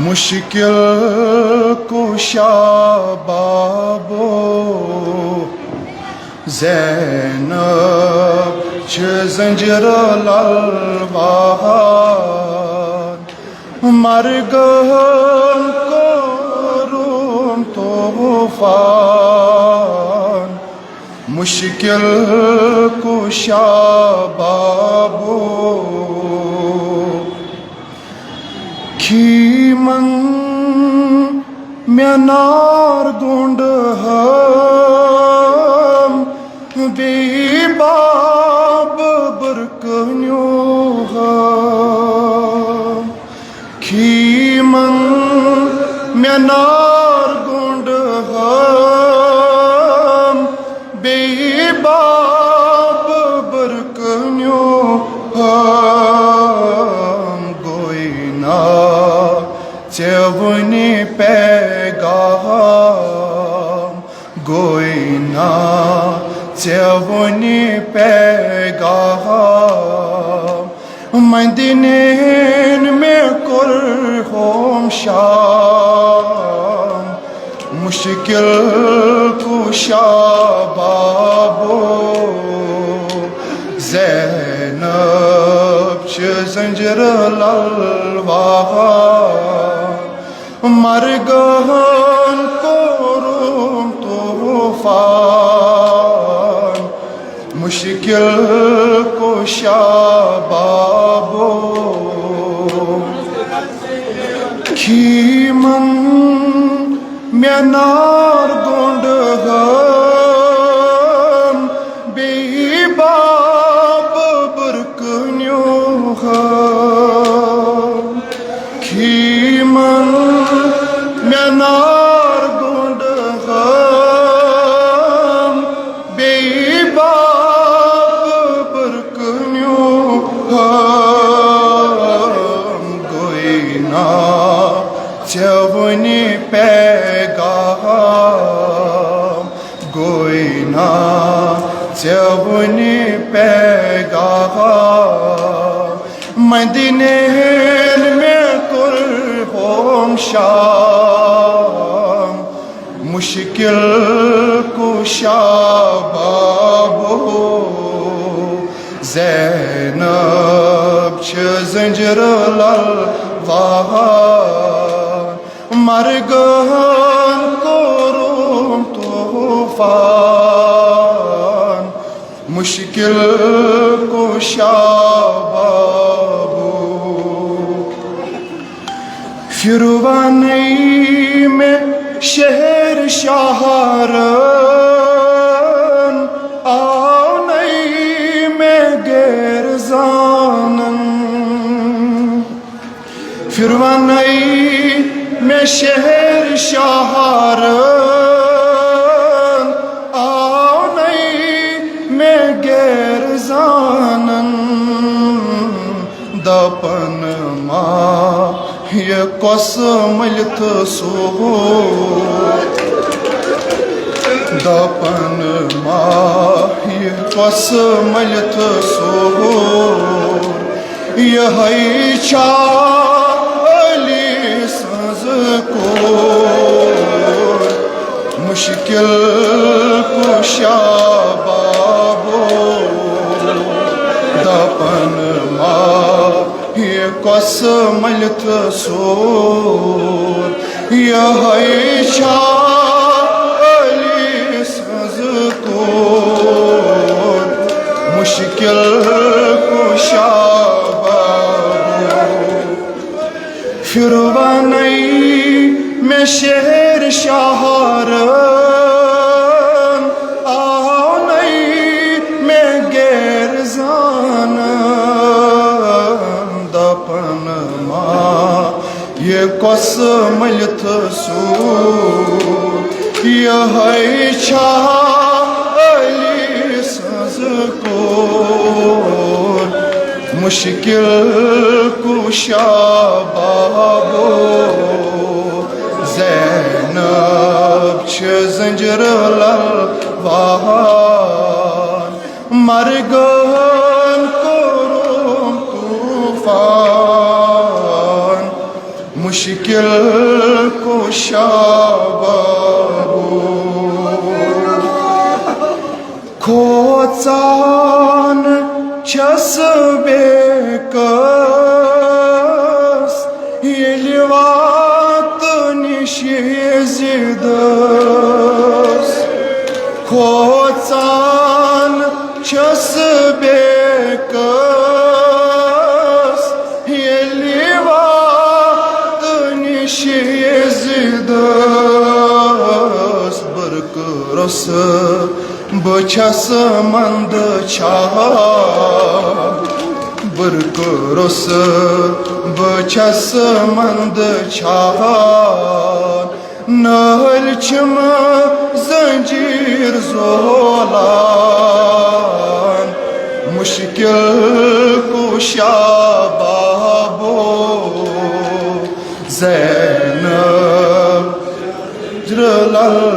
मुश्किल कुशा बाबो ज़ैनब च ज़ंजीर ललवान मरगन कोरुम तूफान मुश्किल कुशा बाबो खीमन म्यानार गुंड हम बेबाब बरकन्यो हम खीमन म्यानार गुंड हम बेबाब बरकन्यो हम गोइना चवनी पैगाम गोइना चवनी पैगाम मदीने में कुर होम शाम मुश्किल कुशा बाबो ज़ैनब च ज़ंजीर ललवान मरगन कोरुम तूफान मुश्किल कुशा बाबो खीमन म्यानार गुंड हम बेबाब बरकन्यो हम खीमन म्यानार गुंड हम बेबाब बरकन्यो हम गोइना चवनी पैगाम गोइना चवनी पैगाम मदीने में कुल होम शाम मुश्किल कुशा बाबो ज़ैनब च ज़ंजीर ललवान मरगन कोरुम तूफान मुश्किल कुशा बाबो फिरवानई में शहर शाहरन आनई में गैर जानन फिरवानई में शहर शाहरन आनई में गैर जानन दपन माँ ये कसमलत सो दपन माँ ये कसमलत सो यह चाली सज को मुश्किल कुशा बाबो दपन माँ ये कसमलत सोर यह चाली सज को मुश्किल कुशा फिरवानई में शहर शाहरन आनई में गैर जानन दपन माँ ये कसमलत सो यह चाली सज को मुश्किल कुशा बाबो ज़ैनब च ज़ंजीर ललवान मरगन कोरुम तूफान मुश्किल कुशा बाबू खोचान छस बेकस येलि वात निषेधस खोचान छस बेकस येलि वात निषेधस बरकरस बछस मंद छाह बरकरस बछस मंद छाह नहल छम जंजीर जोलान मुश्किल कुशा बाबो ज़ैनब जललवान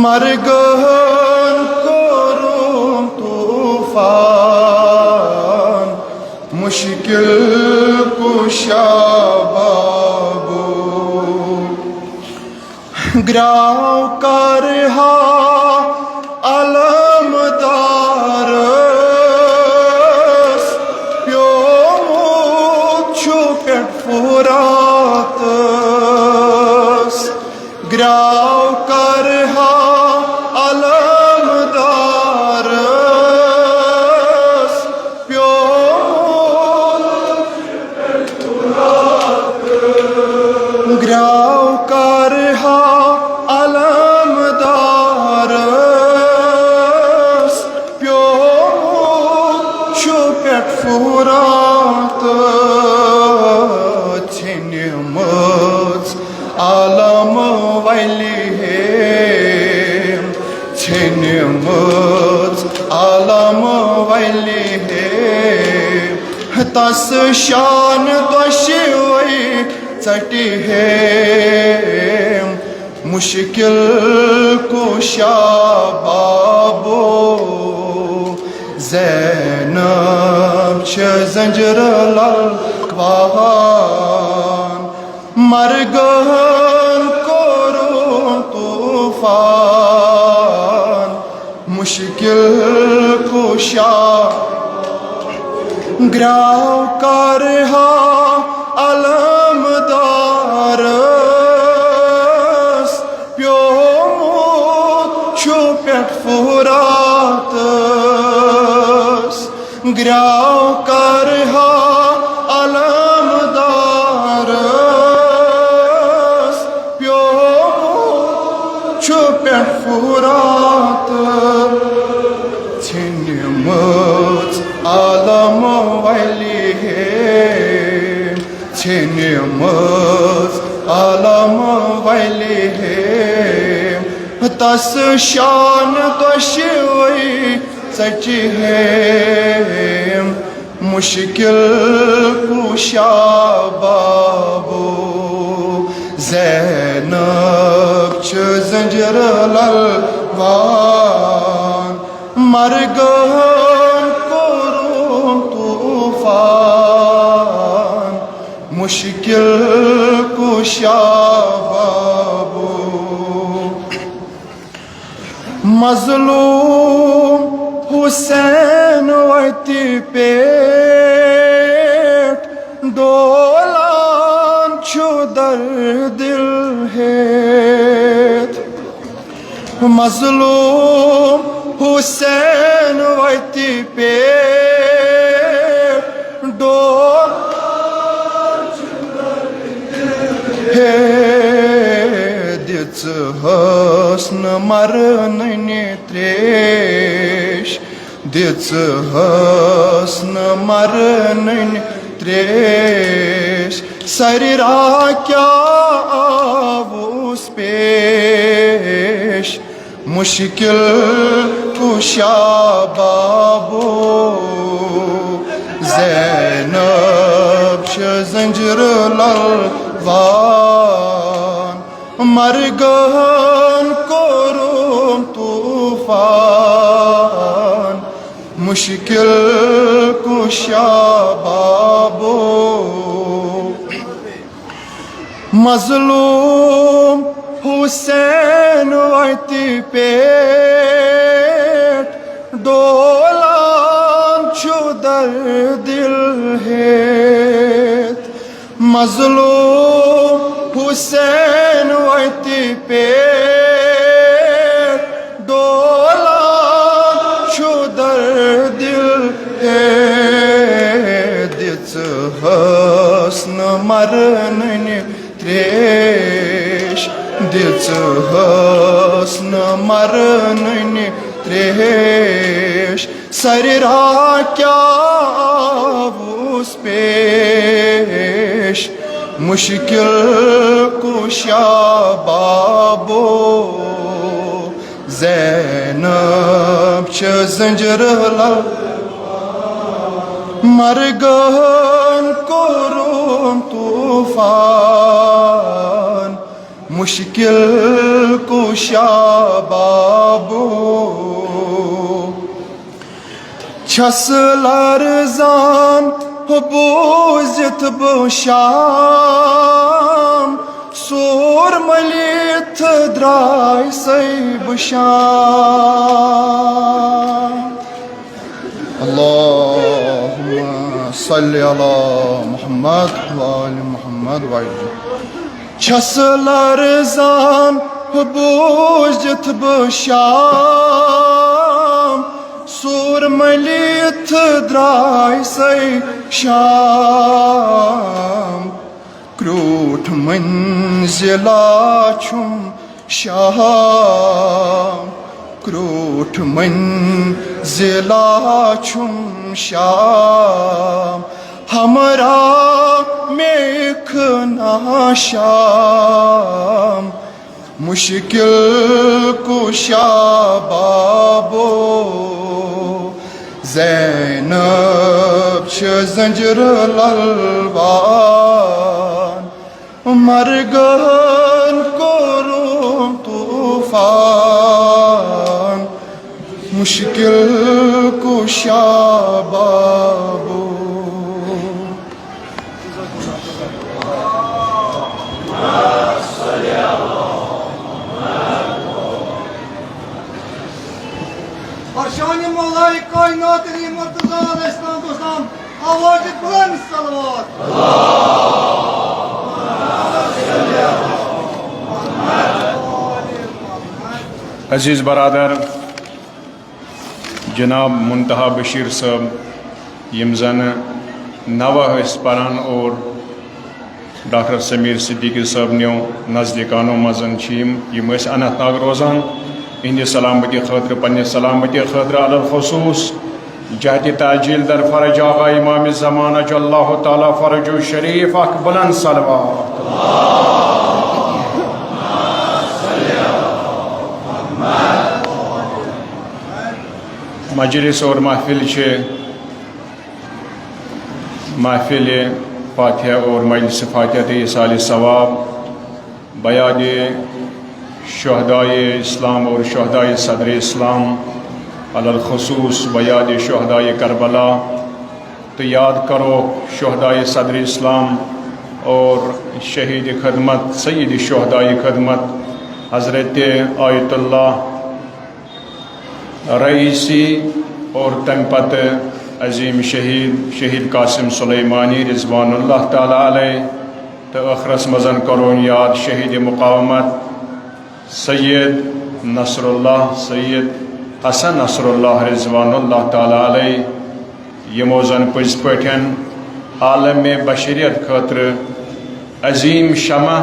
मरगन कोरुम तूफान मुश्किल कुशा बाबू ग्राव कर हा अलमदारस प्यो छुपेट फुरातस ग्राव कर हा अलमदारस प्यो ग्राव कर हा अलमदारस प्यो छुपेट फुरात छिनमच आलम वाली है छिनमच आलम वाली है तस शान दोषी चटी है मुश्किल कुशा बाबो ज़ैनब छ जंजर ललवान मरगन कोरुम तूफान मुश्किल कुशा ग्राव कर हा अलमदारस प्यो छुपेट फुरातस ग्राव कर हा अलमदारस प्यो छुपेट फुरात छिनमच आलम वाली है छिनमच आलम वाली है तस शान दोषी सची है मुश्किल कुशा बाबो ज़ैनब छ जंजर ललवान मरगन कोरुम तूफान मुश्किल कुशा बाबो मजलूम हुसैन वती पेट दोलान छुदर दिल है मजलूम हुसैन वती पेट दोलान छुदर दिल है दिच हसन मरन त्रेश दिच हसन मरन त्रेश सरिरा क्या आवुस पेश मुश्किल कुशा बाबो ज़ैनब छ जंजर ललवान मरगन कोरुम तूफान मुश्किल कुशा बाबो मजलूम हुसैन वति पेट डोलान छु दिल हेत मजलूम हुसैन वति पेट डोलान छु दिल हेत दिच हसन मरन त्रेश दिच हसन मरन त्रेश सरिरा क्या उस पेश मुश्किल कुशा बाबो ज़ैनब च ज़ंजर लल मरगन कोरुम तूफान मुश्किल कुशा बाबो छस लरजान बोझत बशाम सोर मलित द्राय सैब शाम अल्लाहुम्मा सल्ली अला मुहम्मद व आलि मुहम्मद छस लरजान बोझत बशाम सोर मलित द्राय सै शाम क्रूठ मंजिला छुम शाम क्रूठ मंजिला छुम शाम हमरा मेख नाशाम मुश्किल कुशा बाबो ज़ैनब च ज़ंजर ललवान मरगन कोरुम तूफान मुश्किल कुशा बाबो शान मौला कायनात मुर्तज़ा अलैहिस्सलाम आवाज़ बुलंद सलवात अजीज़ बरादर जनाब मुंतहा बशीर साहब यम जन नवा परान और डॉक्टर समीर सिद्दीकी साहब नो नज़दीकानो मजन यम अनंतनाग रोजान इहंदि सलामती खतर पन्ने सलामती खतर अलल खसूस जहत ताजील दर फरज आगा इमाम ज़माना अल्लाह ताला फरजो शरीफ अक बुलंद सलवात मजलिस और महफिल फातिहा और मजलिस फातिहा इसाल सवाब बयाद शहदाए इस्लाम और शहदाए सदर इस्लाम अलल खुसूस बयाद शहदाए करबला तो याद करो शहदाए सदर इस्लाम और शहीद खदमत सैयद शहदाए खदमत हज़रत आयतुल्लाह रईसी और तमपत अजीम शहीद कासिम सुलेमानी रिज़वानुल्लाह ताला अलैह तो अखरस मजन करो याद शहीद मुकावमत सैयद नसरुल्लाह सैयद हसन नसरुल्लाह रिज़वानुल्लाह ताला अलैह यमो जन पज़ पठन आलम बशरियत खतर अजीम शमा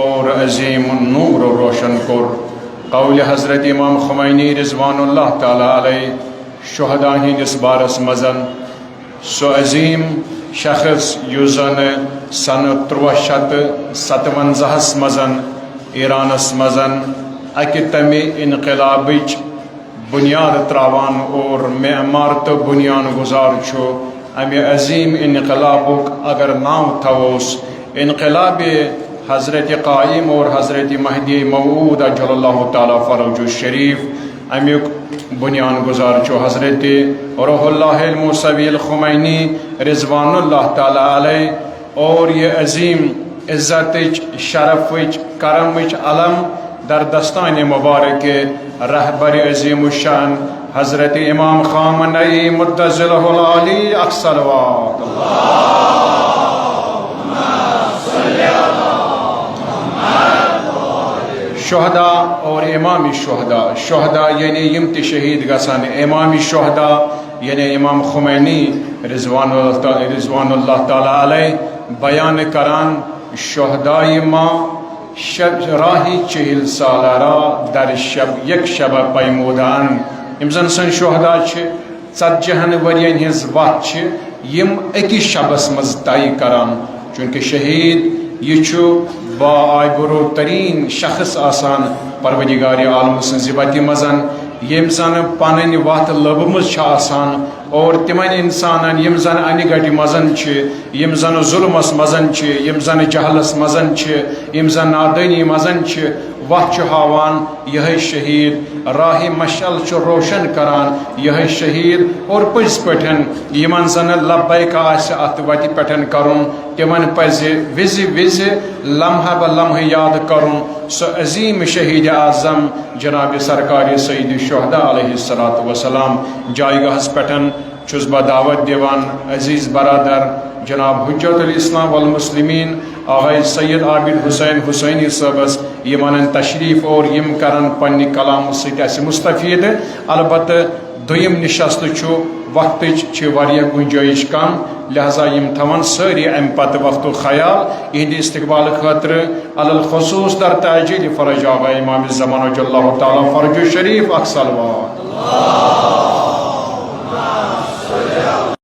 और अजीम नूर रोशन कोर कौल हज़रत इमाम खुमैनी रिज़वानुल्लाह ताला अलैह शुहदा हिंदिस बारस मजन सो अजीम शख्स युजन सन 1357 मजन ईरानस मजन अकि तमे इनकलाबिच बुनियाद त्रावान और मेमार तो बुनियान गुजार छो अमे अजीम इनकलाबुक अगर नाव थवोस इनकलाब हज़रत क़ाइम और हज़रत महदी मऊद अजल्लल्लाहु ताला फ़रजु शरीफ अमुक बुनियान गुजार छो हज़रत रूहुल्लाहिल मूसवी खुमैनी रिज़वानुल्लाह ताला अलैह और ये अजीम इज्जत शरफ करम अलम दर दस्तान मुबारक रहबर अजीम शान हजरत इमाम खामनई मुद्दज़िलहुल आली अक्सलवात शहदा और इमाम शहदा यानी यम ति शहीद गसान इमाम शहदा यानी इमाम खुमैनी रिजवानुल्लाह ताला अलैह बयान करान शहदाई माँ शब राही 40 सालारा दर शब यक शब पैमूदान इमजन सन शहदा 40 वरियन हिज वत यम अकिस शबस मज तय करान चूँकि शहीद यह बाबरो तरीन शख्स आसान परवदिगार आलम सत मजन यम जन पन वत लबमज और तिमन इंसान यम जन अन गट मजन यम जन जुल्मस मजन यम जन जहलस मजन यम जन नादानी मजन वत हावान यह शहीद राह मशल रोशन करान यह शहीद और पज पठन यमन जन लब्बैक अत वत पे करुन तिमन पज विज विज लम्हा ब लम्ह याद करुन सो अजीम शहीद आज़म जनाब सरकार सईद शुहदा अलैहिस्सलातु वस्सलाम जायगाहस पेटन चुस बह दावत दिवान अजीज बरादर जनाब हुज्जतुल इस्लाम वल मुस्लिमीन आगाज सैयद आबिद हुसैन हुसैनी सबस यमन तशरीफ और यम करन पन्नी कलाम सत मुस्तफीद अलबत् दुयम निशस्त वक्त गुंजाइश कम लिहाजा यम थवन सारी अम पत वक्त ख्याल इहद इस्तकबाल खतर अलल खसूस दर ताजील फरज आगा इमाम ज़मान अल्लाह ताला फरज शरीफ अक्सलवात।